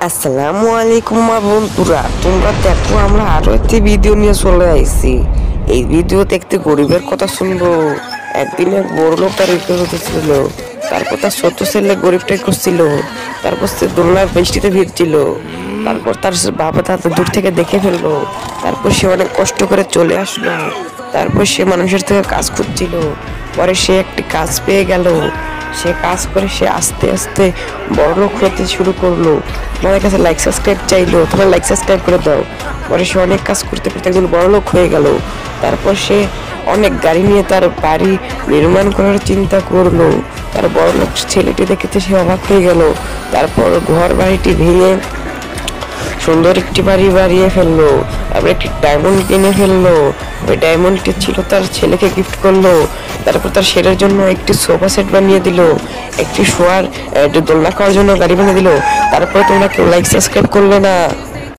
আসসালামু আলাইকুম বন্ধুরা, তোমরা দেখো আমরা আরো একটি ভিডিও নিয়ে চলে আইছি। এই ভিডিও দেখতে গরিবের কথা শুনবো। একদিন এক বড় লোক তার ইজ্জত হতেছিল, তারপর তার ছোট ছেলে গরিবটাই করছিল, তারপর সে দোলনার বৃষ্টিতে ভিজছিল, তারপর তার বাবা তাকে দূর থেকে দেখে ফেললো, তারপর সে অনেক কষ্ট করে চলে আসলো, তারপর সে মানুষের থেকে কাজ খুঁজছিল, পরে সে একটি কাজ পেয়ে গেল। সে কাজ করে সে আস্তে আস্তে বড় লোক হতে শুরু করলো। তোমাদের কাছে লাইক সাবস্ক্রাইব চাইলো, তোমরা লাইক সাবস্ক্রাইব করে দাও। পরে সে অনেক কাজ করতে করতে একজন বড় লোক হয়ে গেল। তারপর সে অনেক গাড়ি নিয়ে তার বাড়ি নির্মাণ করার চিন্তা করলো। তার বড় লোক ছেলেটি দেখেছে, সে অবাক হয়ে গেল। তারপর ঘর বাড়িটি ভেঙে সুন্দর একটি বাড়ি বানিয়ে ফেললো। তারপর একটি ডায়মন্ড কিনে ফেললো। ওই ডায়মন্ডটি ছিল তার ছেলেকে গিফট করলো। তারপর তার ছেলের জন্য একটি সোফা সেট বানিয়ে দিল, একটি শোয়ার দোলনা খাওয়ার জন্য গাড়ি বানিয়ে দিল। তারপর তোমরা কেউ লাইক সাবস্ক্রাইব করলে না।